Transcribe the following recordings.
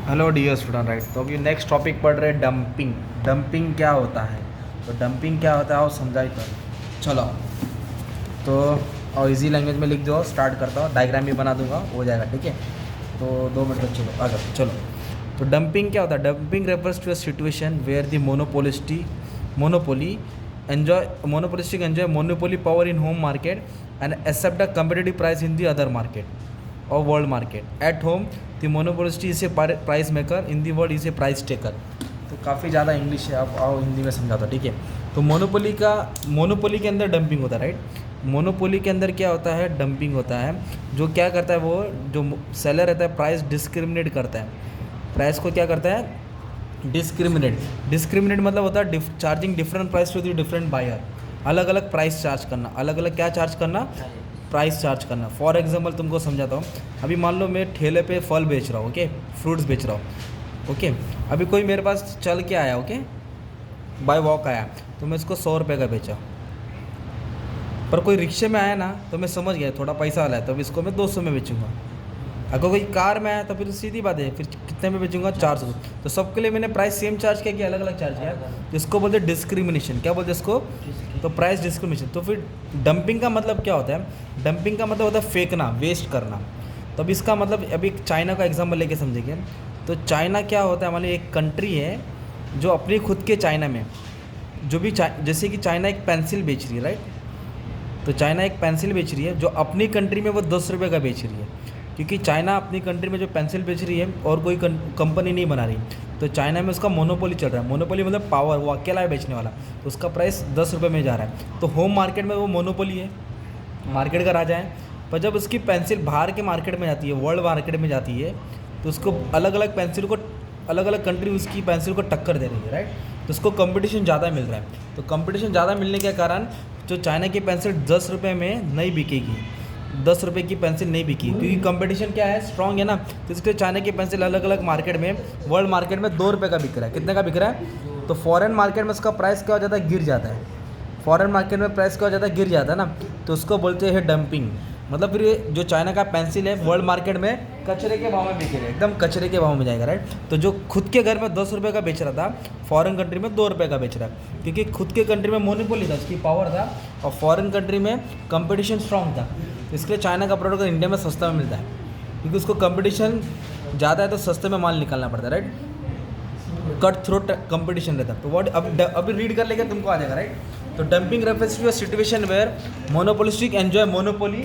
Hello dear student, right. तो अभी next topic पढ़ रहे हैं डंपिंग। डंपिंग क्या होता है? तो डंपिंग क्या होता है वो समझाई कर। चलो, तो और इजी लैंग्वेज में लिख दो। स्टार्ट करता हूँ, डायग्राम भी बना दूंगा, हो जाएगा, ठीक है। तो 2 मिनट तक चलो आगे चलो। तो डंपिंग क्या होता है? Dumping refers to a situation where the monopolistic enjoy monopoly power in home market and except a competitive price in the other market और world market. At home the monopolist is a price maker, in the world is a price taker. तो काफ़ी ज़्यादा English है, आप आओ हिंदी में समझाता हूँ, ठीक है। तो मोनोपोली के अंदर डंपिंग होता है, राइट। मोनोपोली के अंदर क्या होता है? डंपिंग होता है। जो क्या करता है, वो जो सेलर रहता है प्राइस डिस्क्रिमिनेट करता है। प्राइस को क्या करता है? डिस्क्रिमिनेट मतलब होता है charging different price to the different buyer. अलग अलग प्राइस चार्ज करना, अलग अलग क्या चार्ज करना? प्राइस चार्ज करना। फॉर एग्जांपल तुमको समझाता हूँ। अभी मान लो मैं ठेले पे फल बेच रहा हूँ, ओके, फ्रूट्स बेच रहा हूँ, ओके। अभी कोई मेरे पास चल के आया, ओके, बाय वॉक आया, तो मैं इसको 100 रुपये का बेचा। पर कोई रिक्शे में आया ना, तो मैं समझ गया थोड़ा पैसा वाला है, तो अब इसको मैं 200 में बेचूंगा। अगर कोई कार में आया तो फिर सीधी बात है, फिर कितने में बेचूंगा? 400। तो सबके लिए मैंने प्राइस सेम चार्ज किया कि अलग अलग चार्ज किया? जिसको बोलते हैं डिस्क्रिमिनेशन। क्या बोलते हैं इसको? तो प्राइस डिस्क्रिमिनेशन। तो फिर डंपिंग का मतलब क्या होता है? डंपिंग का मतलब होता है फेंकना, वेस्ट करना। तो अब इसका मतलब, अभी चाइना का एग्जाम्पल लेके समझेंगे। तो चाइना क्या होता है? मान लो एक कंट्री है जो अपनी खुद के चाइना में जो भी जैसे कि चाइना एक पेंसिल बेच रही है, राइट। तो चाइना एक पेंसिल बेच रही है जो अपनी कंट्री में वो 10 रुपये का बेच रही है, क्योंकि चाइना अपनी कंट्री में जो पेंसिल बेच रही है और कोई कंपनी नहीं बना रही। तो चाइना में उसका मोनोपोली चल रहा है। मोनोपोली मतलब पावर, वो अकेला है बेचने वाला, तो उसका प्राइस 10 रुपये में जा रहा है। तो होम मार्केट में वो मोनोपोली है, मार्केट का राजा है। पर जब उसकी पेंसिल बाहर के मार्केट में जाती है, वर्ल्ड मार्केट में जाती है, तो उसको अलग अलग पेंसिल को, अलग अलग कंट्री उसकी पेंसिल को टक्कर दे रही है, राइट। तो उसको कंपटीशन ज़्यादा मिल रहा है। तो कंपटीशन ज़्यादा मिलने के कारण जो चाइना की पेंसिल 10 रुपये में नहीं बिकेगी, 10 रुपये की पेंसिल नहीं बिकी, क्योंकि कंपटीशन क्या है? स्ट्रॉन्ग है ना। तो इसके चाइना की पेंसिल अलग अलग मार्केट में, वर्ल्ड मार्केट में 2 रुपये का बिक रहा है। कितने का बिक रहा है? तो फॉरेन मार्केट में उसका प्राइस क्या हो जाता है? गिर जाता है। फॉरेन मार्केट में प्राइस क्या हो जाता है? गिर जाता है ना। तो उसको बोलते हैं डंपिंग। मतलब फिर ये जो चाइना का पेंसिल है वर्ल्ड मार्केट में कचरे के भाव में बिकेगा, एकदम कचरे के भाव में जाएगा, राइट। तो जो खुद के घर में 10 रुपये का बेच रहा था, फॉरेन कंट्री में 2 रुपये का बेच रहा है, क्योंकि खुद के कंट्री में मोनोपोली था, उसकी पावर था, और फॉरेन कंट्री में कंपटीशन स्ट्रॉन्ग था। इसलिए चाइना का प्रोडक्ट इंडिया में सस्ता में मिलता है, क्योंकि उसको कंपटीशन ज़्यादा है, तो सस्ते में माल निकालना पड़ता है, राइट। कट थ्रोट कंपटीशन रहता है। तो व्हाट, अब अभी रीड कर लेकर तुमको आ जाएगा, राइट। तो dumping refers to a situation where monopolistic enjoy monopoly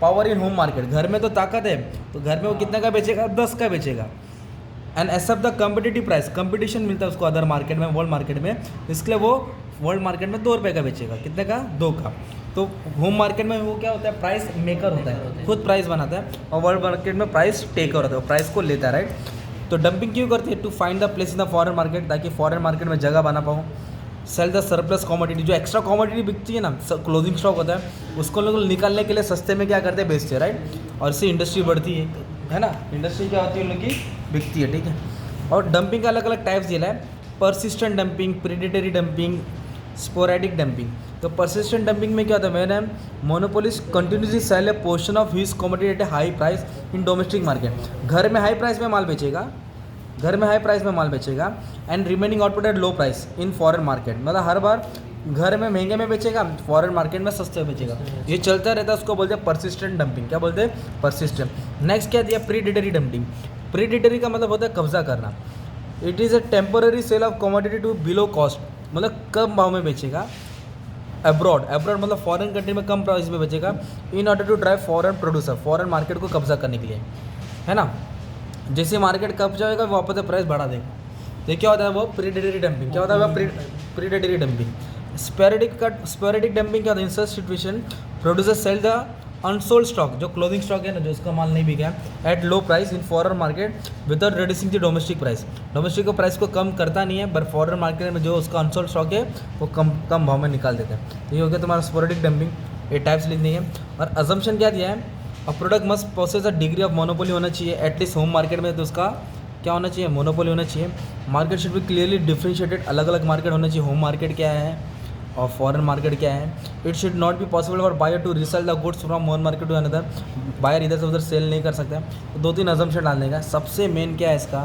power in home market. घर में तो ताकत है, तो घर में वो कितने का बेचेगा? 10 का बेचेगा। And accept the competitive price, competition मिलता है उसको अदर मार्केट में, वर्ल्ड मार्केट में, इसलिए वो वर्ल्ड मार्केट में 2 रुपये का बेचेगा। कितने का? 2 का। तो होम मार्केट में वो क्या होता है? प्राइस मेकर होता है, खुद प्राइस बनाता है, और वर्ल्ड मार्केट में प्राइस टेकर होता है, वो प्राइस को लेता है, राइट। तो डंपिंग क्यों करती है? To find the place in the foreign market, ताकि फॉरेन मार्केट में जगह बना पाऊँ। सेल द सरप्लस कॉमोडिटी, जो एक्स्ट्रा कॉमोडिटी बिकती है ना, क्लोजिंग स्टॉक होता है, उसको लोग निकालने के लिए सस्ते में क्या करते हैं? बेचते हैं, राइट। और इससे इंडस्ट्री बढ़ती है ना। इंडस्ट्री क्या होती है? उन लोग की बिकती है, ठीक है। और डंपिंग का अलग अलग टाइप्स दिया है। Persistent dumping, predatory dumping, sporadic dumping. तो परसिस्टेंट डंपिंग में क्या होता है? मैंने monopolist continuously sell a portion of his commodity at a high price in domestic market. घर में हाई प्राइस में माल बेचेगा, घर में हाई प्राइस में माल बेचेगा, and remaining output at low price in foreign market. मतलब हर बार घर में महंगे में बेचेगा, फॉरेन मार्केट में सस्ते में बेचेगा। ये चलता रहता है, उसको बोलते हैं परसिस्टेंट डंपिंग। क्या बोलते हैं? परसिस्टेंट। नेक्स्ट क्या दिया? Predatory dumping. प्रीडेटरी का मतलब होता है कब्जा करना। It is a temporary sale of commodity to below cost, मतलब कम भाव में बेचेगा। अब्रॉड मतलब फॉरेन कंट्री में कम प्राइस में बेचेगा, in order to drive foreign producer, foreign market को कब्जा करने के लिए, है ना। जैसे मार्केट कब्जा होगा वापस प्राइस बढ़ा देगा। तो क्या होता है? वो प्रीडेटरी डंपिंग। क्या होता है? वो प्रीडेटरी डंपिंग। स्पोरेडिक डंपिंग क्या होता है? In such situation producer sell the unsold stock, जो क्लोथिंग स्टॉक है ना, जो उसका माल नहीं बिका, at low price in foreign market without reducing the domestic price. Domestic को प्राइस को कम करता नहीं है, बट फॉरेन मार्केट में जो उसका अनसोल्ड स्टॉक है वो कम भाव में निकाल देता है। तो ये हो गया तुम्हारा स्पोरेडिक डंपिंग। ये टाइप्स लिखनी है। और अजम्पशन क्या दिया है? A product must possess a degree of monopoly होना चाहिए, एटलीस्ट होम मार्केट में तो उसका क्या होना चाहिए? मोनोपोली होना चाहिए। Market should be clearly differentiated, अलग अलग मार्केट होना चाहिए। होम मार्केट क्या है और फॉरेन मार्केट क्या है। It should not be possible for buyer to resell the goods from one market to another, buyer इधर से उधर सेल नहीं कर सकते। तो 2-3 अजम्पशन डालने का। सबसे मेन क्या है इसका?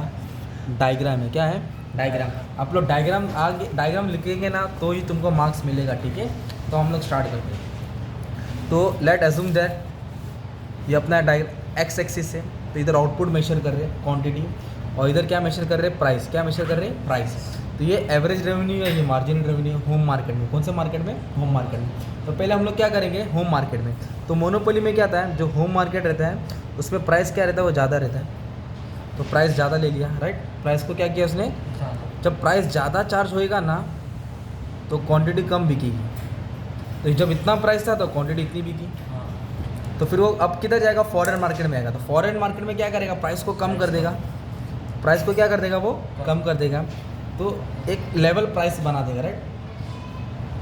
डायग्राम है। क्या है? डायग्राम। आप लोग डायग्राम आगे डायग्राम लिखेंगे ना तो ही तुमको मार्क्स मिलेगा, ठीक है। तो हम लोग स्टार्ट करते हैं। तो लेट अज्यूम दैट ये अपना एक्स एक्सिस है, तो इधर आउटपुट मेजर कर रहे हैं क्वांटिटी, और इधर क्या मेजर कर रहे हैं? प्राइस। क्या मेजर कर रहे हैं? प्राइस। तो ये एवरेज रेवेन्यू है, ये मार्जिनल रेवेन्यू है होम मार्केट में। कौन से मार्केट में? होम मार्केट में। तो पहले हम लोग क्या करेंगे? होम मार्केट में। तो मोनोपोली में क्या आता है? जो होम मार्केट रहता है उसमें प्राइस क्या रहता है? वो ज़्यादा रहता है। तो प्राइस ज़्यादा ले लिया, राइट। प्राइस को क्या किया उसने? जब प्राइस ज़्यादा चार्ज होएगा ना तो क्वांटिटी कम बिकेगी। तो जब इतना प्राइस था तो क्वांटिटी इतनी बिकी। तो फिर वो अब किधर जाएगा? फॉरेन मार्केट में आएगा। तो फॉरेन मार्केट में क्या करेगा? प्राइस को कम कर देगा। प्राइस को क्या कर देगा? वो कम कर देगा। तो एक लेवल प्राइस बना देगा, राइट।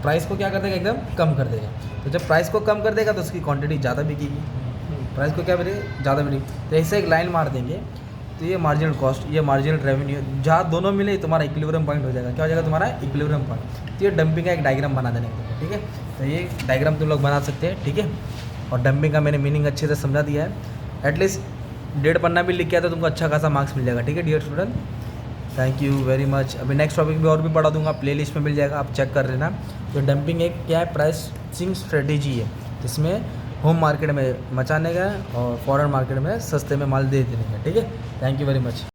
प्राइस को क्या कर देगा? एकदम कम कर देगा। तो जब प्राइस को कम कर देगा तो उसकी क्वांटिटी ज़्यादा बिकेगी। प्राइस को क्या बिकेगी? ज़्यादा बिकेगी। तो ऐसे एक लाइन मार देंगे तो ये मार्जिनल कॉस्ट, ये मार्जिनल रेवेन्यू, जहाँ दोनों मिले तुम्हारा इक्विलिब्रियम पॉइंट हो जाएगा। क्या हो जाएगा? तुम्हारा इक्विलिब्रियम पॉइंट। तो ये डंपिंग का एक डायग्राम बना देने का, ठीक है। तो ये डायग्राम तुम लोग बना सकते हैं, ठीक है। और डंपिंग का मैंने मीनिंग अच्छे से समझा दिया है। एटलीस्ट 1.5 पन्ना भी लिख के आया तो तुमको अच्छा खासा मार्क्स मिल जाएगा, ठीक है dear student. Thank you very much. अभी नेक्स्ट टॉपिक भी और भी पढ़ा दूंगा, प्लेलिस्ट में मिल जाएगा, आप चेक कर लेना। तो डंपिंग एक क्या है? प्राइसिंग स्ट्रेटेजी है, जिसमें होम मार्केट में मचाने का और फॉरेन मार्केट में सस्ते में माल दे देने का, ठीक है। Thank you very much.